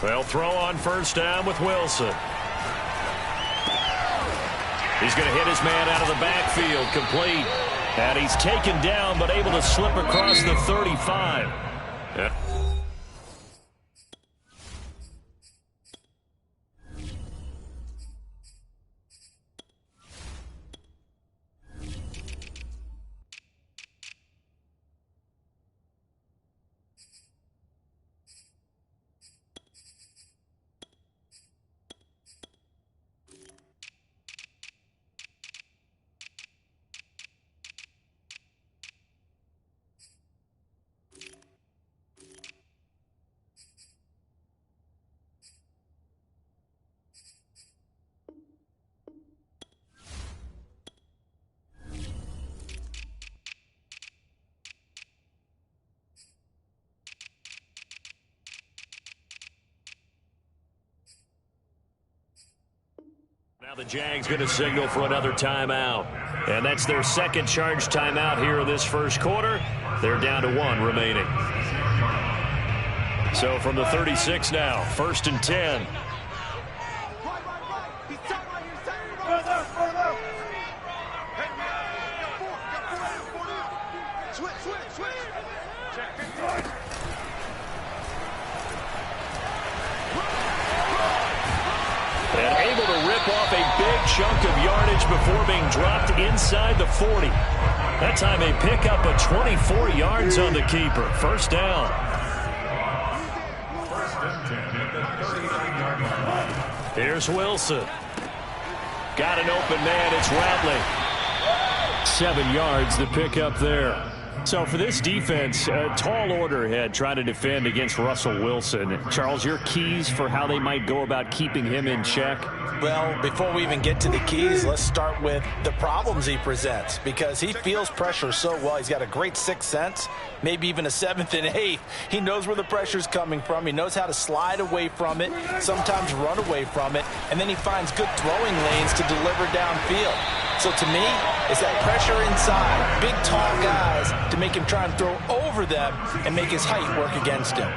They'll throw on first down with Wilson. He's going to hit his man out of the backfield, complete. And he's taken down, but able to slip across the 35. Yeah. Now the Jags going to signal for another timeout. And that's their second charge timeout here in this first quarter. They're down to 1 remaining. So from the 36 now, 1st and 10. And able to rip off a big chunk of yardage before being dropped inside the 40. That time a pickup of 24 yards on the keeper. First down. Here's Wilson. Got an open man. It's Ratley. 7 yards the pickup there. So for this defense, a tall order ahead trying to defend against Russell Wilson. Charles, your keys for how they might go about keeping him in check? Well, before we even get to the keys, let's start with the problems he presents, because he feels pressure so well. He's got a great sixth sense, maybe even a 7th and 8th. He knows where the pressure's coming from. He knows how to slide away from it, sometimes run away from it, and then he finds good throwing lanes to deliver downfield. So to me, it's that pressure inside, big, tall guys to make him try and throw over them and make his height work against him.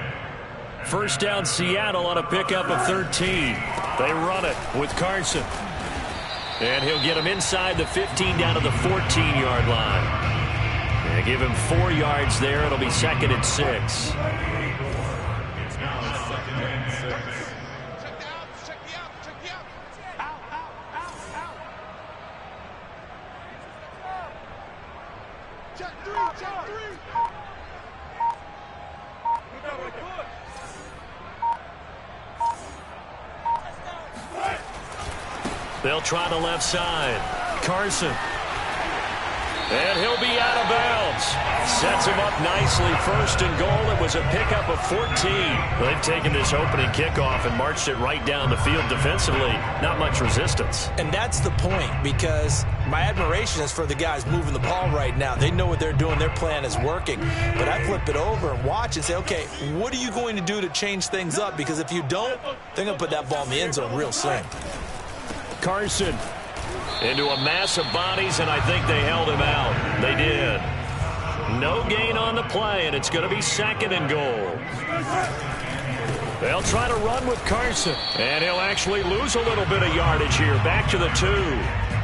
First down, Seattle on a pickup of 13. They run it with Carson. And he'll get him inside the 15 down to the 14-yard line. And give him 4 yards there. It'll be 2nd and 6. They'll try the left side. Carson. And he'll be out of bounds. Sets him up nicely. 1st and goal. It was a pickup of 14. They've taken this opening kickoff and marched it right down the field defensively. Not much resistance. And that's the point, because my admiration is for the guys moving the ball right now. They know what they're doing. Their plan is working. But I flip it over and watch and say, okay, what are you going to do to change things up? Because if you don't, they're going to put that ball in the end zone real soon. Carson into a mass of bodies, and I think they held him out. They did. No gain on the play, and it's going to be 2nd and goal. They'll try to run with Carson, and he'll actually lose a little bit of yardage here. Back to the 2.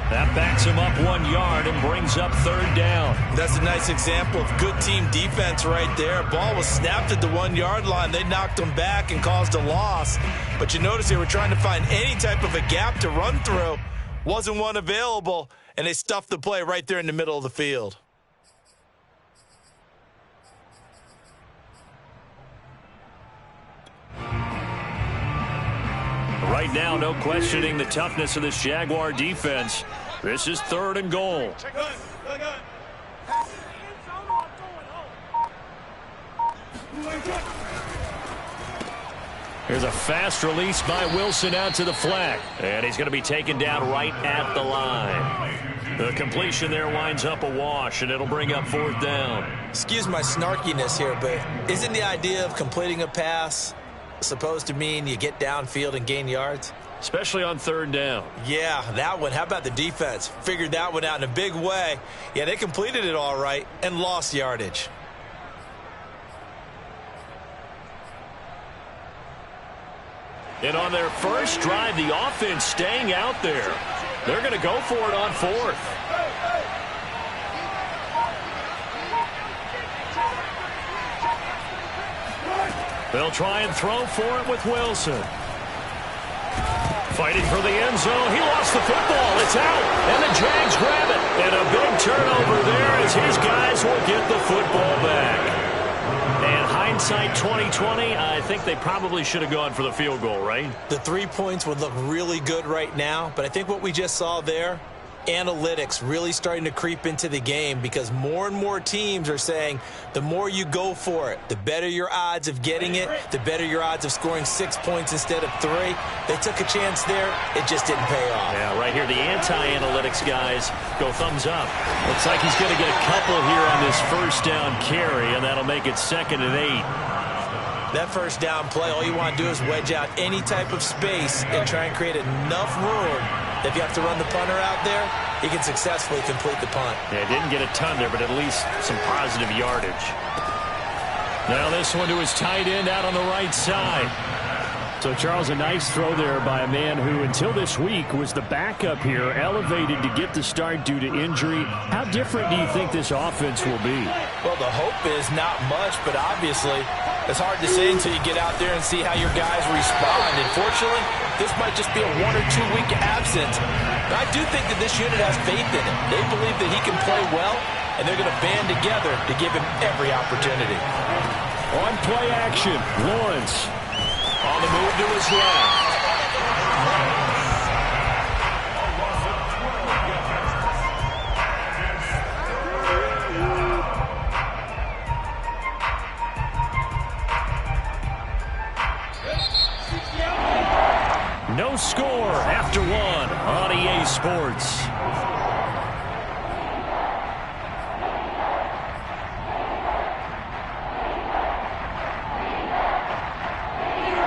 That backs him up 1 yard and brings up 3rd down. That's a nice example of good team defense right there. Ball was snapped at the 1-yard line. They knocked him back and caused a loss. But you notice they were trying to find any type of a gap to run through. Wasn't one available, and they stuffed the play right there in the middle of the field. Right now, no questioning the toughness of this Jaguar defense. This is 3rd and goal. Here's a fast release by Wilson out to the flat. And he's going to be taken down right at the line. The completion there winds up a wash, and it'll bring up 4th down. Excuse my snarkiness here, but isn't the idea of completing a pass supposed to mean you get downfield and gain yards? Especially on 3rd down. Yeah, that one. How about the defense? Figured that one out in a big way. Yeah, they completed it all right and lost yardage. And on their first drive, the offense staying out there. They're going to go for it on fourth. They'll try and throw for it with Wilson. Fighting for the end zone. He lost the football. It's out. And the Jags grab it. And a big turnover there as his guys will get the football back. And hindsight 2020, I think they probably should have gone for the field goal, right? The 3 points would look really good right now, but I think what we just saw there, analytics really starting to creep into the game because more and more teams are saying the more you go for it, the better your odds of getting it, the better your odds of scoring 6 points instead of 3. They took a chance there. It just didn't pay off. Yeah, right here, the anti-analytics guys go thumbs up. Looks like he's going to get a couple here on this first down carry, and that'll make it 2nd and 8. That first down play, all you want to do is wedge out any type of space and try and create enough room. If you have to run the punter out there, he can successfully complete the punt. Yeah, didn't get a ton there, but at least some positive yardage. Now this one to his tight end out on the right side. So, Charles, a nice throw there by a man who, until this week, was the backup here, elevated to get the start due to injury. How different do you think this offense will be? Well, the hope is not much, but obviously it's hard to say until you get out there and see how your guys respond. And fortunately, this might just be a 1 or 2 week absence. But I do think that this unit has faith in him. They believe that he can play well, and they're going to band together to give him every opportunity. On play action, Lawrence on the move to his left. No score after 1 on EA Sports.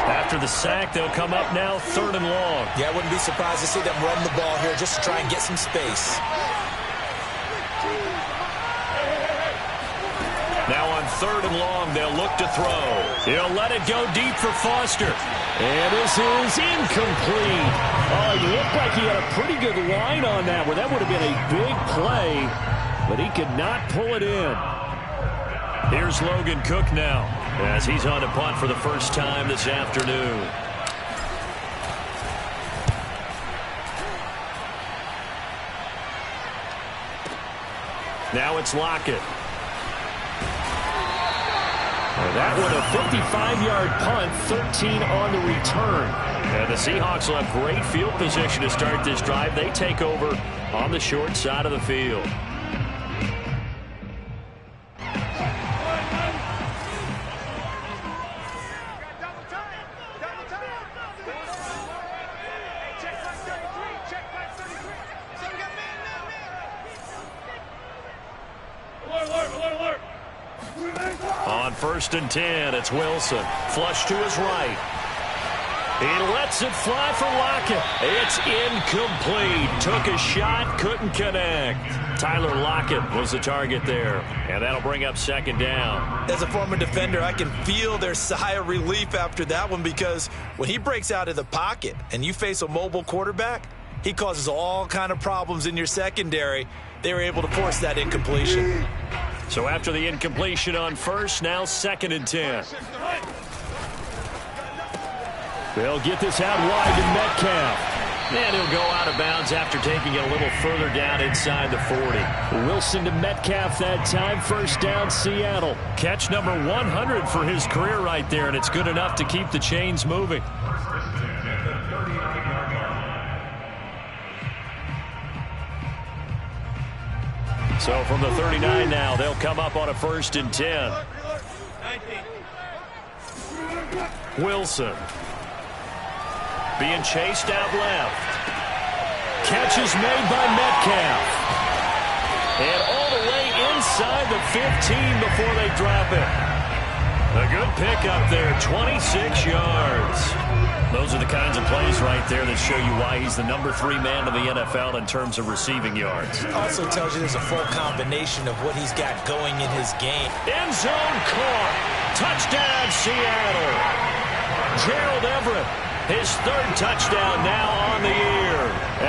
After the sack, they'll come up now 3rd and long. Yeah, I wouldn't be surprised to see them run the ball here just to try and get some space. Now on 3rd and long, they'll look to throw. He'll let it go deep for Foster. And this is incomplete. Oh, he looked like he had a pretty good line on that one. That would have been a big play, but he could not pull it in. Here's Logan Cook now, as he's on to punt for the first time this afternoon. Now it's Lockett. That one a 55-yard punt, 13 on the return. And the Seahawks will have great field position to start this drive. They take over on the short side of the field. On 1st and 10, it's Wilson. Flush to his right. He lets it fly for Lockett. It's incomplete. Took a shot, couldn't connect. Tyler Lockett was the target there. And that'll bring up 2nd down. As a former defender, I can feel their sigh of relief after that one because when he breaks out of the pocket and you face a mobile quarterback, he causes all kind of problems in your secondary. They were able to force that incompletion. So after the incompletion on 1st, now 2nd and 10. They'll get this out wide to Metcalf. And he'll go out of bounds after taking it a little further down inside the 40. Wilson to Metcalf that time. 1st down, Seattle. Catch number 100 for his career right there, and it's good enough to keep the chains moving. So from the 39 now, they'll come up on a 1st and 10. Wilson. Being chased out left. Catch is made by Metcalf. And all the way inside the 15 before they drop it. A good pickup there, 26 yards. Those are the kinds of plays right there that show you why he's the number 3 man in the NFL in terms of receiving yards. Also tells you there's a full combination of what he's got going in his game. End zone caught. Touchdown, Seattle. Gerald Everett His third touchdown now on the year,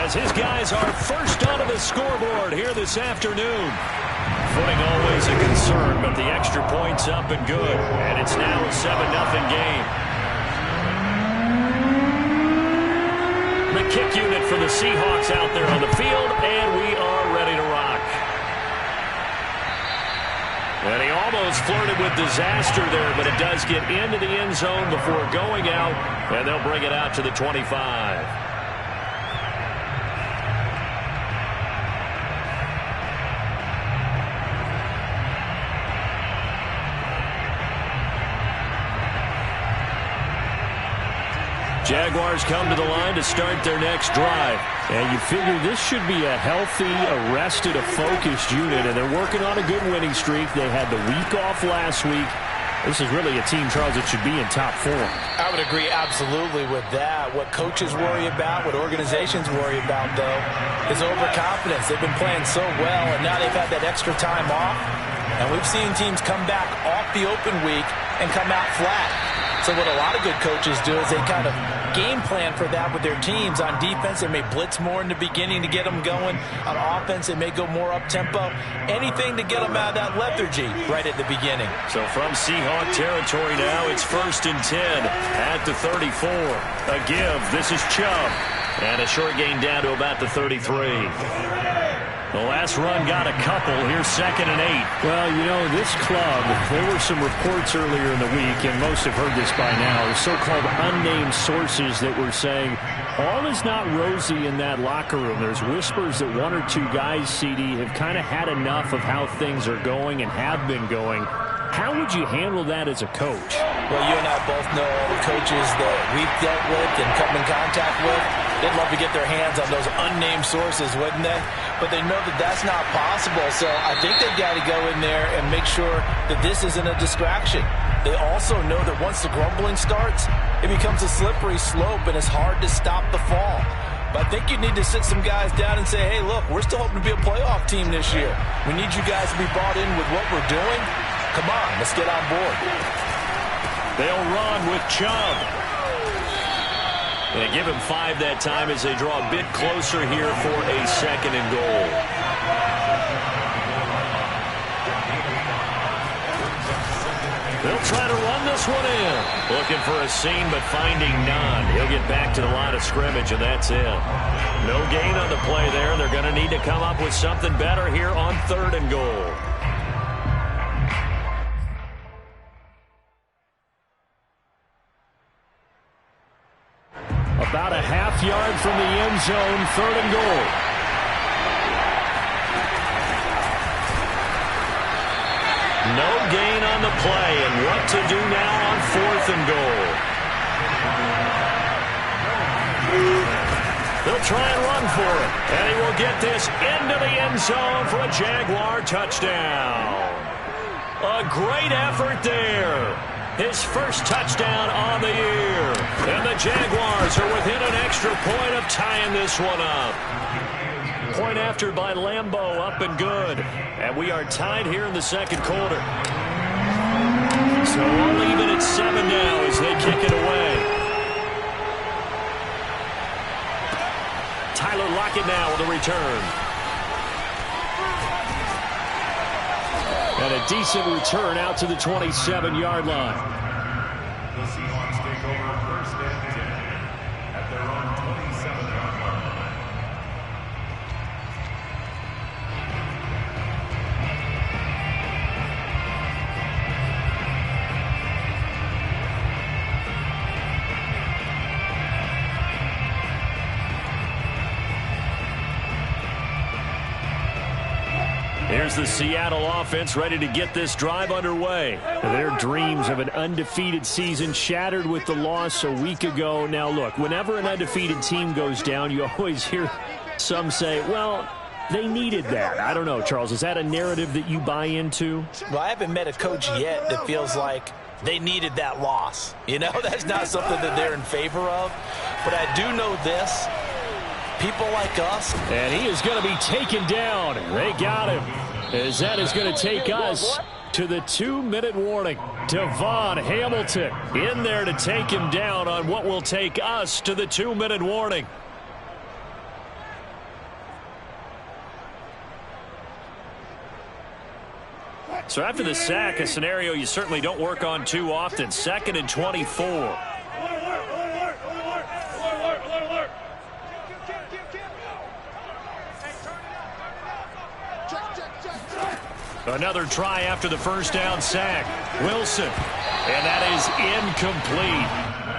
as his guys are first onto the scoreboard here this afternoon. Footing always a concern, but the extra point's up and good. And it's now a 7-0 game. The kick unit for the Seahawks out there on the field, and we are ready to rock. And he almost flirted with disaster there, but it does get into the end zone before going out, and they'll bring it out to the 25. Jaguars come to the line to start their next drive. And you figure this should be a healthy, arrested, a focused unit. And they're working on a good winning streak. They had the week off last week. This is really a team, Charles, that should be in top form. I would agree absolutely with that. What coaches worry about, what organizations worry about, though, is overconfidence. They've been playing so well, and now they've had that extra time off. And we've seen teams come back off the open week and come out flat. So what a lot of good coaches do is they kind of game plan for that with their teams. On defense, they may blitz more in the beginning to get them going. On offense, they may go more up-tempo. Anything to get them out of that lethargy right at the beginning. So from Seahawk territory now, it's 1st and 10 at the 34. A give. This is Chubb. And a short gain down to about the 33. The last run got a couple. Here's 2nd and 8. Well, you know, this club, there were some reports earlier in the week, and most have heard this by now, so-called unnamed sources that were saying all is not rosy in that locker room. There's whispers that one or two guys, CD, have kind of had enough of how things are going and have been going. How would you handle that as a coach? Well, you and I both know all the coaches that we've dealt with and come in contact with. They'd love to get their hands on those unnamed sources, wouldn't they? But they know that that's not possible. So I think they've got to go in there and make sure that this isn't a distraction. They also know that once the grumbling starts, it becomes a slippery slope, and it's hard to stop the fall. But I think you need to sit some guys down and say, hey, look, we're still hoping to be a playoff team this year. We need you guys to be bought in with what we're doing. Come on, let's get on board. They'll run with Chubb. They give him 5 that time as they draw a bit closer here for a 2nd and goal. They'll try to run this one in. Looking for a seam, but finding none. He'll get back to the line of scrimmage, and that's it. No gain on the play there. They're going to need to come up with something better here on 3rd and goal. About a half yard from the end zone, 3rd and goal. No gain on the play, and what to do now on 4th and goal. They'll try and run for it, and he will get this into the end zone for a Jaguar touchdown. A great effort there. His first touchdown on the year. And the Jaguars are within an extra point of tying this one up. Point after by Lambeau, up and good. And we are tied here in the 2nd quarter. So all even at 7 now as they kick it away. Tyler Lockett now with a return. And a decent return out to the 27-yard line. The Seahawks take over 1st and 10 at their own 27-yard line. Here's the Seattle offense ready to get this drive underway. Their dreams of an undefeated season shattered with the loss a week ago. Now, look, whenever an undefeated team goes down, you always hear some say, well, they needed that. I don't know, Charles. Is that a narrative that you buy into? Well, I haven't met a coach yet that feels like they needed that loss. You know, that's not something that they're in favor of. But I do know this. People like us. And he is going to be taken down. They got him. As that is going to take us to the 2-minute warning. Devon Hamilton in there to take him down on what will take us to the 2-minute warning. So after the sack, a scenario you certainly don't work on too often. 2nd and 24. Another try after the first down sack. Wilson. And that is incomplete.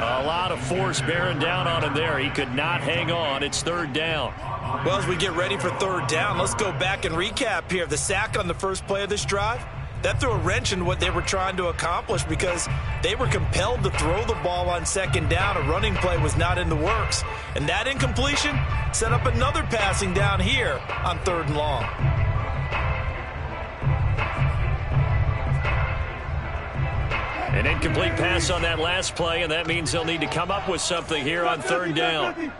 A lot of force bearing down on him there. He could not hang on. It's 3rd down. Well, as we get ready for 3rd down, let's go back and recap here. The sack on the first play of this drive, that threw a wrench in what they were trying to accomplish because they were compelled to throw the ball on 2nd down. A running play was not in the works. And that incompletion set up another passing down here on 3rd and long. An incomplete pass on that last play, and that means they'll need to come up with something here on 3rd down.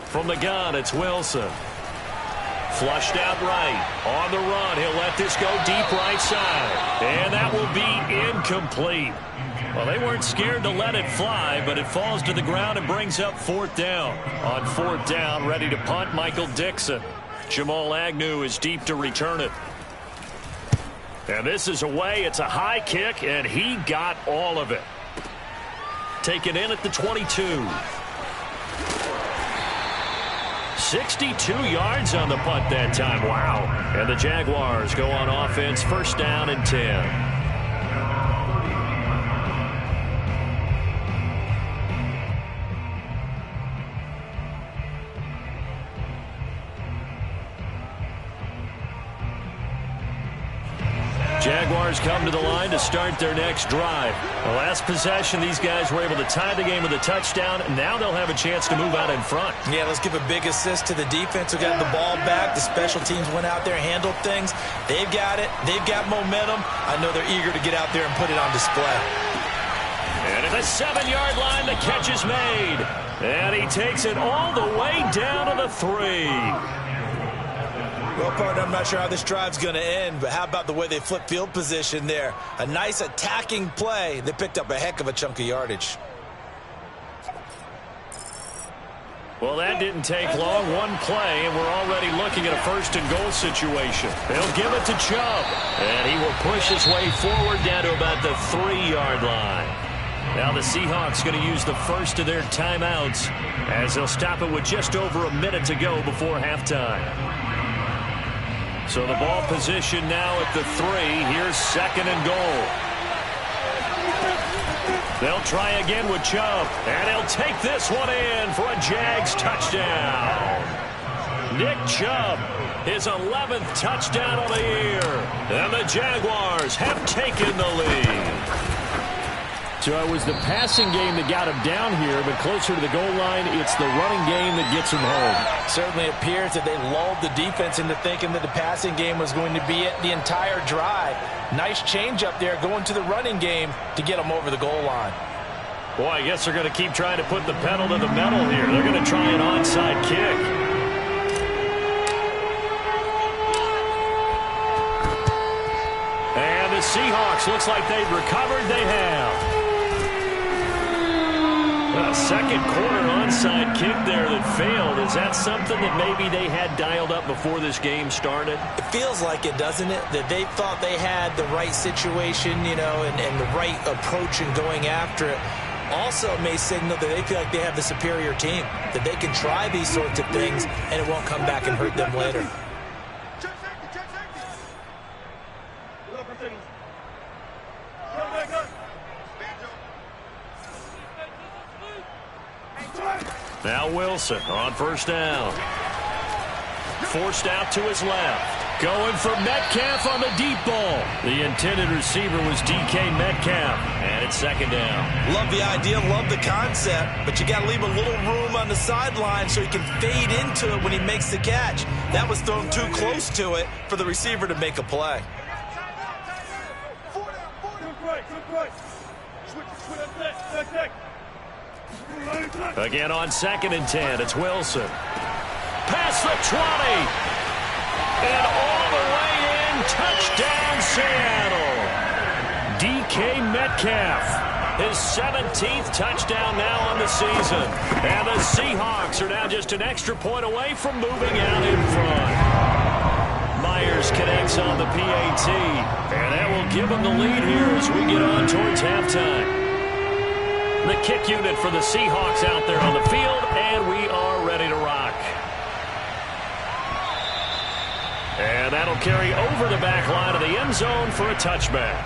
From the gun, it's Wilson. Flushed out right. On the run, he'll let this go deep right side. And that will be incomplete. Well, they weren't scared to let it fly, but it falls to the ground and brings up 4th down. On 4th down, ready to punt, Michael Dixon. Jamal Agnew is deep to return it. And this is away. It's a high kick, and he got all of it. Taken in at the 22. 62 yards on the punt that time. Wow. And the Jaguars go on offense, 1st down and 10. Jaguars come to the line to start their next drive. The last possession, these guys were able to tie the game with a touchdown. Now they'll have a chance to move out in front. Yeah, let's give a big assist to the defense who got the ball back. The special teams went out there, handled things. They've got it. They've got momentum. I know they're eager to get out there and put it on display. And at the 7-yard line, the catch is made. And he takes it all the way down to the 3. Well, partner, I'm not sure how this drive's going to end, but how about the way they flip field position there? A nice attacking play. They picked up a heck of a chunk of yardage. Well, that didn't take long. One play, and we're already looking at a 1st and goal situation. They'll give it to Chubb, and he will push his way forward down to about the 3-yard line. Now the Seahawks going to use the first of their timeouts as they'll stop it with just over a minute to go before halftime. So the ball position now at the 3. Here's 2nd and goal. They'll try again with Chubb, and he'll take this one in for a Jags touchdown. Nick Chubb, his 11th touchdown of the year. And the Jaguars have taken the lead. So it was the passing game that got him down here, but closer to the goal line, it's the running game that gets him home. Certainly appears that they lulled the defense into thinking that the passing game was going to be it the entire drive. Nice change up there going to the running game to get them over the goal line. Boy, I guess they're going to keep trying to put the pedal to the metal here. They're going to try an onside kick. And the Seahawks, looks like they've recovered. They have. A 2nd quarter onside kick there that failed. Is that something that maybe they had dialed up before this game started? It feels like it, doesn't it? That they thought they had the right situation, you know, and the right approach in going after it. Also may signal that they feel like they have the superior team, that they can try these sorts of things and it won't come back and hurt them later. Now Wilson on 1st down. Forced out to his left. Going for Metcalf on the deep ball. The intended receiver was DK Metcalf. And it's 2nd down. Love the idea, love the concept, but you got to leave a little room on the sideline so he can fade into it when he makes the catch. That was thrown too close to it for the receiver to make a play. Again on 2nd and 10, it's Wilson. Past the 20. And all the way in, touchdown Seattle. DK Metcalf, his 17th touchdown now on the season. And the Seahawks are now just an extra point away from moving out in front. Myers connects on the PAT, and that will give them the lead here as we get on towards halftime. The kick unit for the Seahawks out there on the field, and we are ready to rock. And that'll carry over the back line of the end zone for a touchback.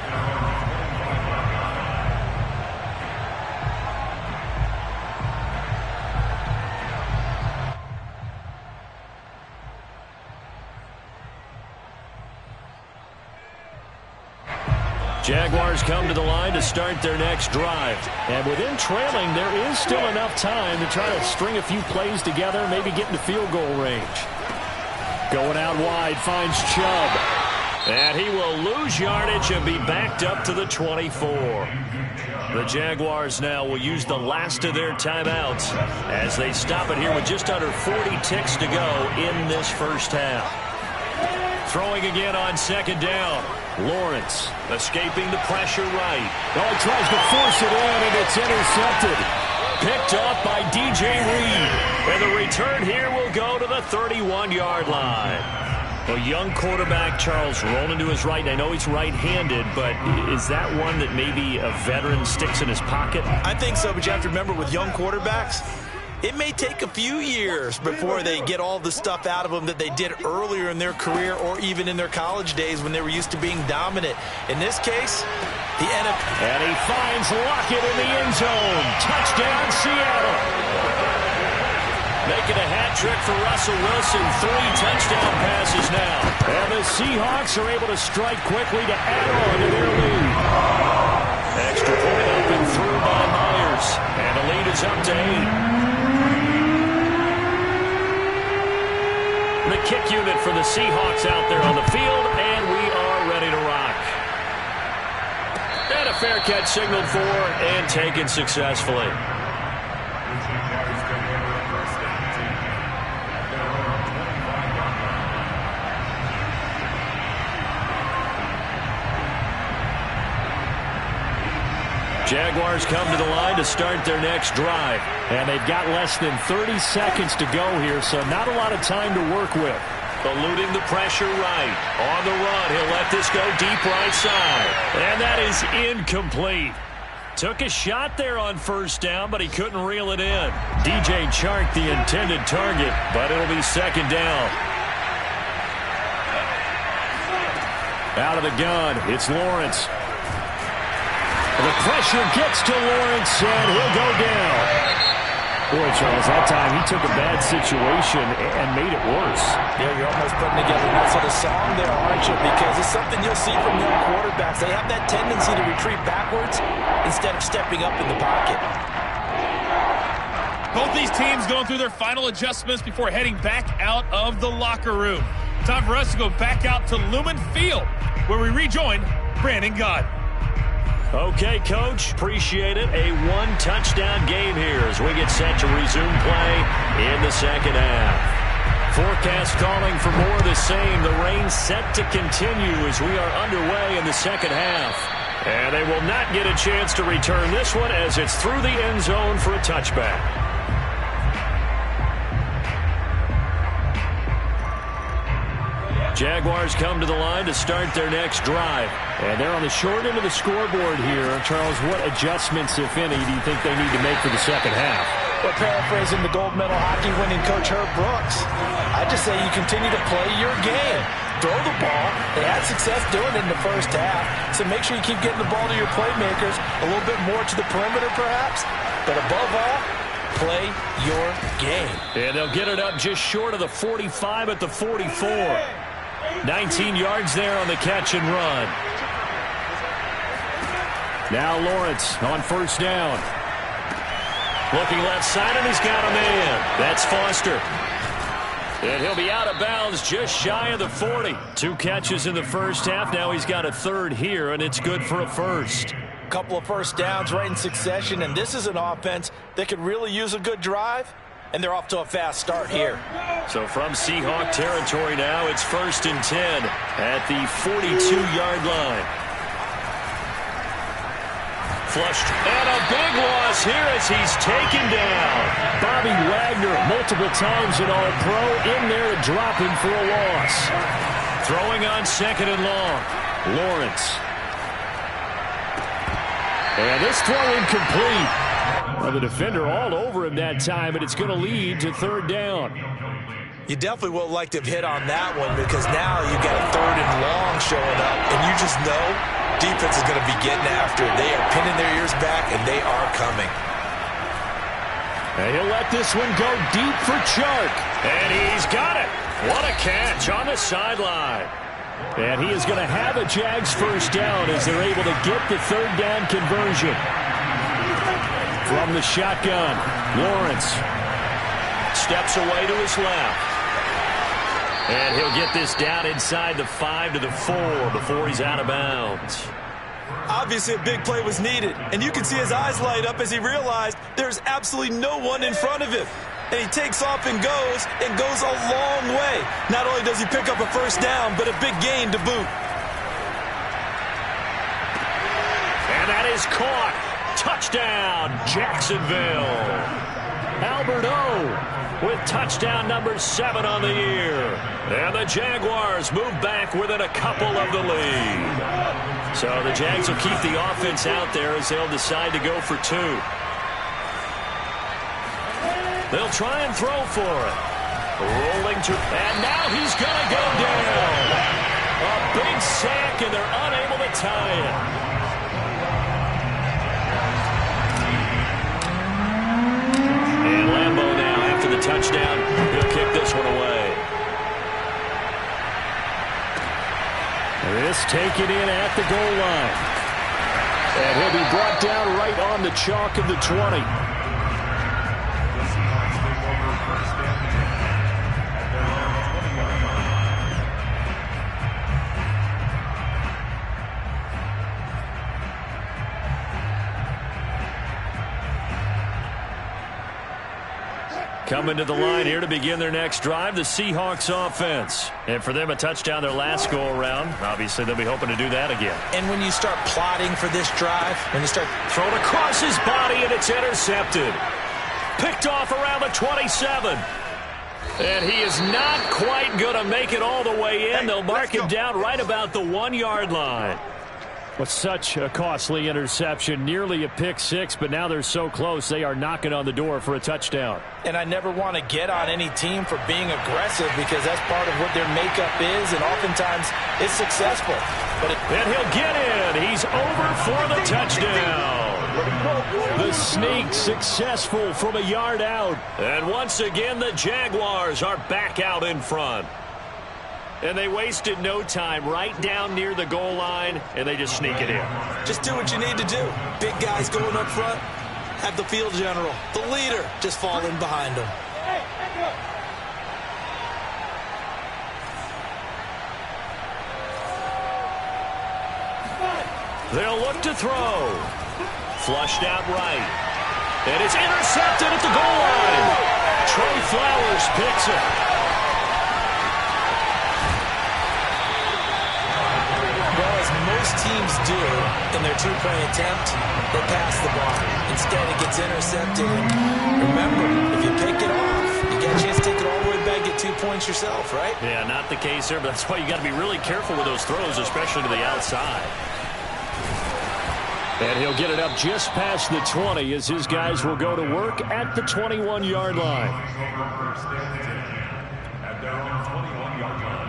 Jaguars come to the line to start their next drive. And within trailing, there is still enough time to try to string a few plays together, maybe get into field goal range. Going out wide, finds Chubb. And he will lose yardage and be backed up to the 24. The Jaguars now will use the last of their timeouts as they stop it here with just under 40 ticks to go in this first half. Throwing again on second down. Lawrence escaping the pressure right. Oh, he tries to force it in, and it's intercepted. Picked up by DJ Reed. And the return here will go to the 31-yard line. A young quarterback, Charles, rolling to his right. I know he's right-handed, but is that one that maybe a veteran sticks in his pocket? I think so, but you have to remember with young quarterbacks, it may take a few years before they get all the stuff out of them that they did earlier in their career or even in their college days when they were used to being dominant. In this case, the NFL. And he finds Lockett in the end zone. Touchdown, Seattle. Making a hat trick for Russell Wilson. 3 touchdown passes now. And the Seahawks are able to strike quickly to add on to their lead. Extra point up and through by Myers. And the lead is up to 8. The kick unit for the Seahawks out there on the field, and we are ready to rock. And a fair catch signaled for and taken successfully. Jaguars come to the line to start their next drive. And they've got less than 30 seconds to go here, so not a lot of time to work with. Eluding the pressure right. On the run, he'll let this go deep right side. And that is incomplete. Took a shot there on first down, but he couldn't reel it in. DJ Chark, the intended target, but it'll be second down. Out of the gun, it's Lawrence. The pressure gets to Lawrence, and he'll go down. Boy, Charles, that time he took a bad situation and made it worse. Yeah, you're almost putting together that sort of song there, aren't you? Because it's something you'll see from young quarterbacks. They have that tendency to retreat backwards instead of stepping up in the pocket. Both these teams going through their final adjustments before heading back out of the locker room. Time for us to go back out to Lumen Field, where we rejoin Brandon Gott. Okay, Coach, appreciate it. A one-touchdown game here as we get set to resume play in the second half. Forecast calling for more of the same. The rain set to continue as we are underway in the second half. And they will not get a chance to return this one as it's through the end zone for a touchback. Jaguars come to the line to start their next drive. And they're on the short end of the scoreboard here. Charles, what adjustments, if any, do you think they need to make for the second half? Well, paraphrasing the gold medal hockey winning coach Herb Brooks, I just say you continue to play your game. Throw the ball. They had success doing it in the first half, so make sure you keep getting the ball to your playmakers, a little bit more to the perimeter perhaps, but above all, play your game. And they'll get it up just short of the 45 at the 44. 19 yards there on the catch and run. Now Lawrence on first down. Looking left side, and he's got a man. That's Foster. And he'll be out of bounds just shy of the 40. 2 catches in the first half. Now he's got a third here, and it's good for a first. Couple of first downs right in succession, and this is an offense that could really use a good drive. and they're off to a fast start here. So from Seahawk territory now, it's 1st and 10 at the 42-yard line. Flushed, and a big loss here as he's taken down. Bobby Wagner, multiple times an All-Pro, in there to drop him for a loss. Throwing on 2nd and long. Lawrence. And this throw incomplete. Well, the defender all over him that time, and it's going to lead to 3rd down. You definitely would like to have hit on that one because now you got a 3rd and long showing up, and you just know defense is going to be getting after it. They are pinning their ears back, and they are coming. And he'll let this one go deep for Chark. And he's got it. What a catch on the sideline. And he is going to have a Jags 1st down as they're able to get the 3rd down conversion. From the shotgun, Lawrence steps away to his left. And he'll get this down inside the 5 to the 4 before he's out of bounds. Obviously, a big play was needed, and you can see his eyes light up as he realized there's absolutely no one in front of him. And he takes off and goes a long way. Not only does he pick up a 1st down, but a big gain to boot. And that is caught. Touchdown, Jacksonville. Albert O with touchdown number 7 on the year. And the Jaguars move back within a couple of the lead. So the Jags will keep the offense out there as they'll decide to go for 2. They'll try and throw for it. Rolling to, and now he's going to go down. A big sack, and they're unable to tie it. And Lambeau now, after the touchdown, he'll kick this one away. This taken in at the goal line. And he'll be brought down right on the chalk of the 20. Coming to the line here to begin their next drive, the Seahawks offense. And for them, a touchdown their last go-around. Obviously, they'll be hoping to do that again. And when you start plotting for this drive, when you start thrown across his body, and it's intercepted. Picked off around the 27. And he is not quite going to make it all the way in. They'll mark him down right about the 1-yard line. Well, such a costly interception, nearly a pick 6, but now they're so close they are knocking on the door for a touchdown. And I never want to get on any team for being aggressive because that's part of what their makeup is, and oftentimes it's successful. And he'll get in. He's over for the touchdown. The sneak successful from a yard out. And once again, the Jaguars are back out in front. And they wasted no time right down near the goal line, and they just sneak it in. Just do what you need to do. Big guys going up front, have the field general, the leader, just fall in behind them. They'll look to throw. Flushed out right. And it's intercepted at the goal line. Trey Flowers picks it. Most teams do in their two-point attempt, they pass the ball. Instead, it gets intercepted. And remember, if you pick it off, you get a chance to take it all the way back, get 2 points yourself, right? Yeah, not the case there, but that's why you got to be really careful with those throws, especially to the outside. And he'll get it up just past the 20 as his guys will go to work at the 21-yard line. At their own 21-yard line.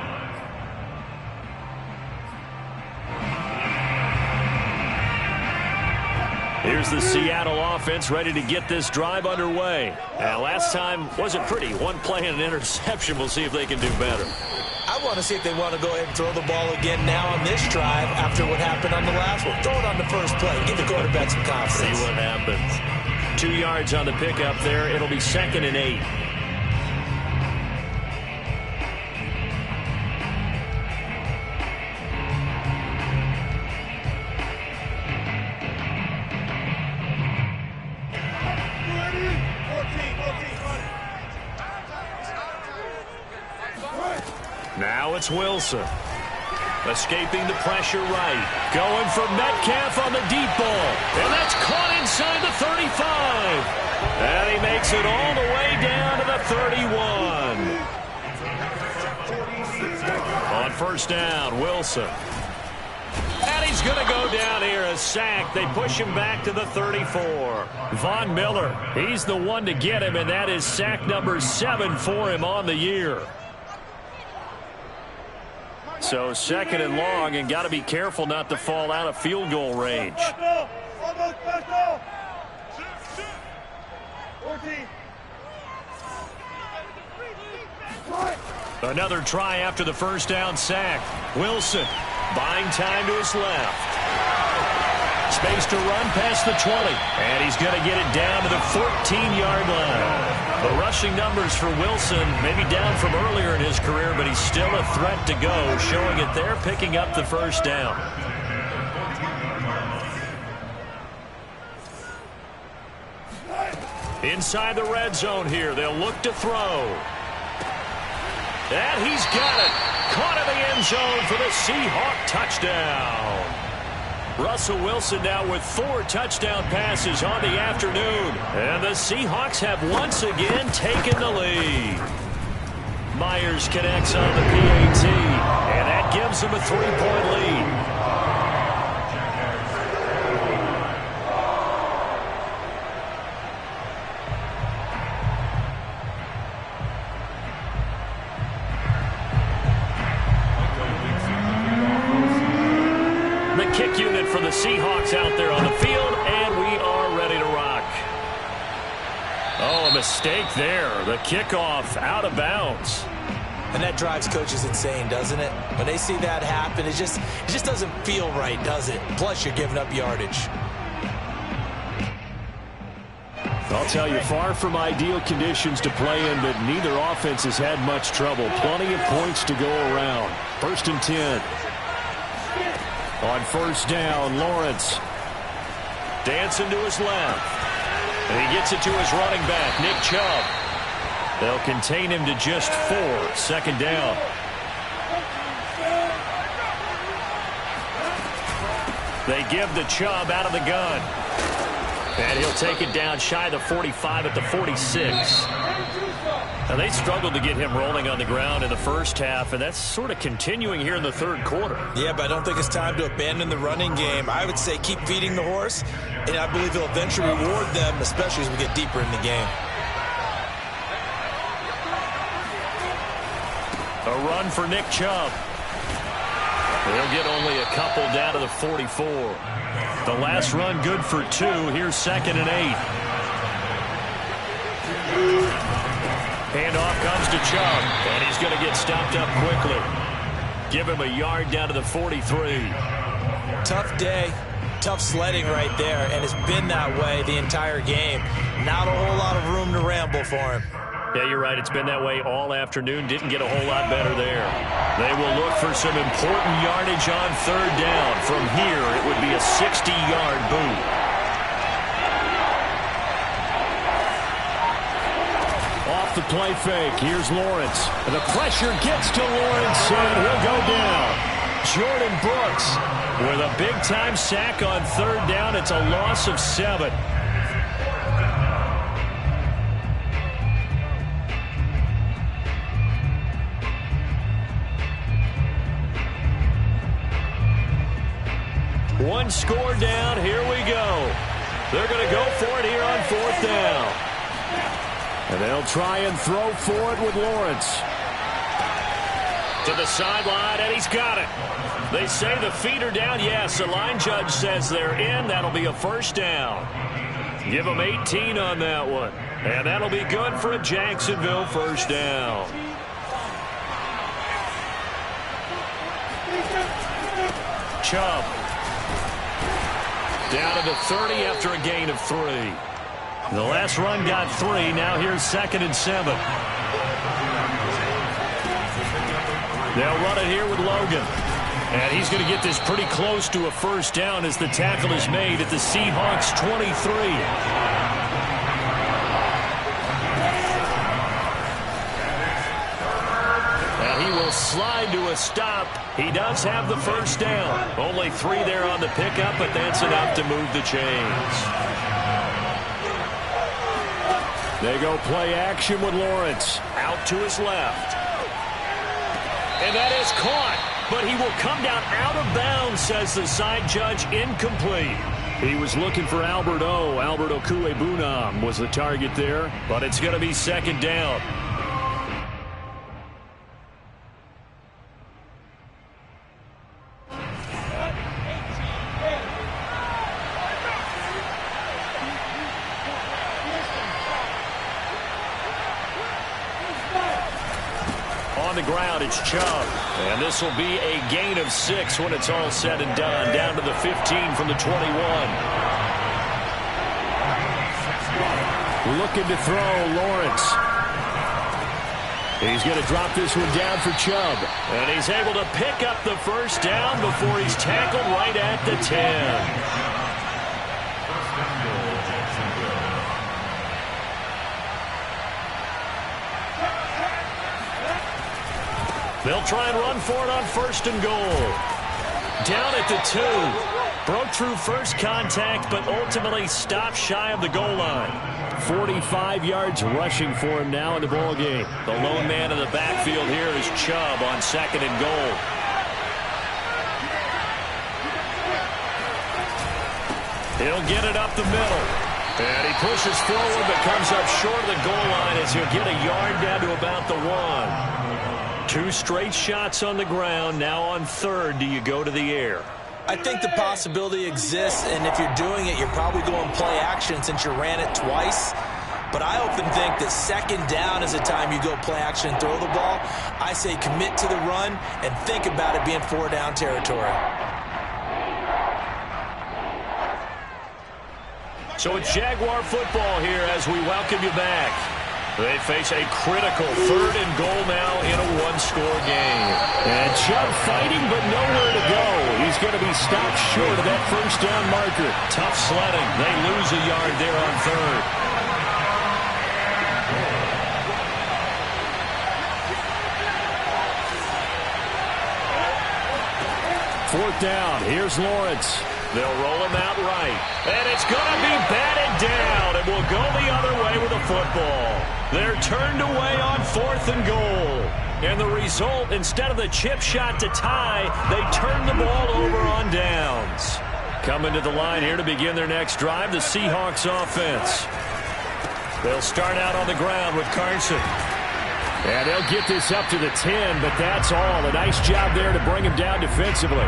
Here's the Seattle offense ready to get this drive underway. Last time wasn't pretty. One play and an interception. We'll see if they can do better. I want to see if they want to go ahead and throw the ball again now on this drive after what happened on the last one. Throw it on the first play. Give the quarterback some confidence. See what happens. 2 yards on the pickup there. It'll be 2nd and 8. Now it's Wilson. Escaping the pressure right. Going for Metcalf on the deep ball. And that's caught inside the 35. And he makes it all the way down to the 31. On first down, Wilson. And he's going to go down here, a sack. They push him back to the 34. Von Miller, he's the one to get him, and that is sack number 7 for him on the year. So second and long, and got to be careful not to fall out of field goal range. Another try after the first down sack. Wilson buying time to his left. Space to run past the 20. And he's going to get it down to the 14-yard line. The rushing numbers for Wilson maybe down from earlier in his career, but he's still a threat to go, showing it there, picking up the first down. Inside the red zone here, they'll look to throw. And he's got it. Caught in the end zone for the Seahawks touchdown. Russell Wilson now with 4 touchdown passes on the afternoon. And the Seahawks have once again taken the lead. Myers connects on the PAT. And that gives them a 3-point lead. Kick unit for the Seahawks out there on the field, and we are ready to rock. Oh, a mistake there. The kickoff out of bounds. And that drives coaches insane, doesn't it? When they see that happen, it just doesn't feel right, does it? Plus, you're giving up yardage. I'll tell you, far from ideal conditions to play in, but neither offense has had much trouble. Plenty of points to go around. 1st and 10. On first down, Lawrence. Dancing to his left. And he gets it to his running back, Nick Chubb. They'll contain him to just 4. 2nd down. They give the Chubb out of the gun. And he'll take it down shy of the 45 at the 46. Now, they struggled to get him rolling on the ground in the first half, and that's sort of continuing here in the third quarter. Yeah, but I don't think it's time to abandon the running game. I would say keep feeding the horse, and I believe he'll eventually reward them, especially as we get deeper in the game. A run for Nick Chubb. They'll get only a couple down to the 44. The last run good for 2. Here's 2nd and 8. Handoff comes to Chubb, and he's going to get stopped up quickly. Give him a yard down to the 43. Tough day, tough sledding right there, and it's been that way the entire game. Not a whole lot of room to ramble for him. Yeah, you're right. It's been that way all afternoon. Didn't get a whole lot better there. They will look for some important yardage on 3rd down. From here, it would be a 60-yard boot. Off the play fake. Here's Lawrence. And the pressure gets to Lawrence, and he'll go down. Jordan Brooks with a big-time sack on 3rd down. It's a loss of 7. One score down. Here we go. They're going to go for it here on 4th down. And they'll try and throw for it with Lawrence. To the sideline, and he's got it. They say the feet are down. Yes, the line judge says they're in. That'll be a 1st down. Give them 18 on that one. And that'll be good for a Jacksonville 1st down. Chubb. Down to the 30 after a gain of 3. The last run got 3. Now here's 2nd and 7. They'll run it here with Logan. And he's going to get this pretty close to a 1st down as the tackle is made at the Seahawks 23. slide to a stop. He does have the first down. Only 3 there on the pickup, but that's enough to move the chains. They go play action with Lawrence. Out to his left. And that is caught. But he will come down out of bounds, says the side judge. Incomplete. He was looking for Alberto. Alberto Kuebunam was the target there. But it's going to be second down. On the ground, it's Chubb. And this will be a gain of 6 when it's all said and done. Down to the 15 from the 21. Looking to throw, Lawrence. He's going to drop this one down for Chubb. And he's able to pick up the first down before he's tackled right at the 10. They'll try and run for it on first and goal. Down at the 2. Broke through first contact, but ultimately stopped shy of the goal line. 45 yards rushing for him now in the ball game. The lone man in the backfield here is Chubb on second and goal. He'll get it up the middle. And he pushes forward, but comes up short of the goal line as he'll get a yard down to about the 1. 2 straight shots on the ground. Now on third, do you go to the air? I think the possibility exists, and if you're doing it, you're probably going play action since you ran it twice. But I often think that second down is the time you go play action and throw the ball. I say commit to the run and think about it being 4-down territory. So it's Jaguar football here as we welcome you back. They face a critical third and goal now in a one-score game. And Chubb fighting, but nowhere to go. He's going to be stopped short of that first down marker. Tough sledding. They lose a yard there on third. Fourth down. Here's Lawrence. They'll roll him out right. And it's going to be batted down. And will go the other way with the football. They're turned away on fourth and goal. And the result, instead of the chip shot to tie, they turn the ball over on downs. Coming to the line here to begin their next drive, the Seahawks offense. They'll start out on the ground with Carson. And they'll get this up to the 10, but that's all. A nice job there to bring him down defensively.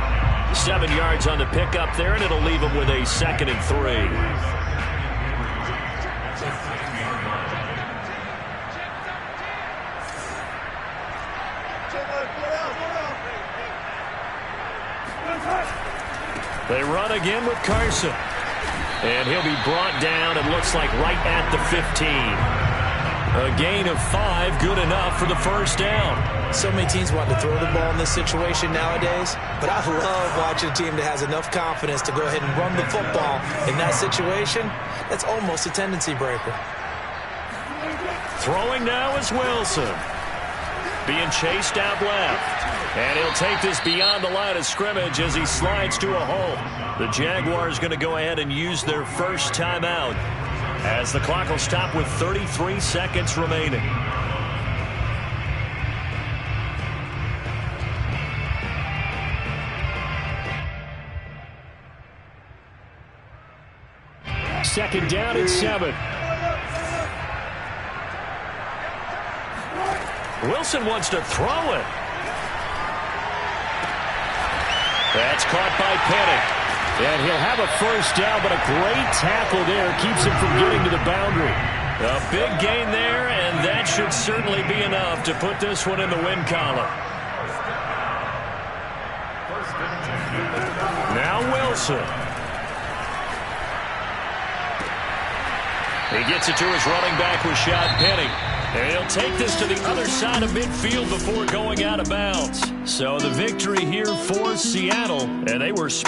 7 yards on the pickup there, and it'll leave him with a 2nd and 3. They run again with Carson. And he'll be brought down, it looks like, right at the 15. A gain of 5, good enough for the first down. So many teams want to throw the ball in this situation nowadays, but I love watching a team that has enough confidence to go ahead and run the football in that situation. That's almost a tendency breaker. Throwing now is Wilson. Being chased out left. And he'll take this beyond the line of scrimmage as he slides to a halt. The Jaguars going to go ahead and use their first timeout as the clock will stop with 33 seconds remaining. Second down and 7. Wilson wants to throw it. That's caught by Penning. And he'll have a first down, but a great tackle there keeps him from getting to the boundary. A big gain there, and that should certainly be enough to put this one in the win column. Now Wilson. He gets it to his running back, Rashad Penning. And he'll take this to the other side of midfield before going out of bounds. So the victory here for Seattle, and they were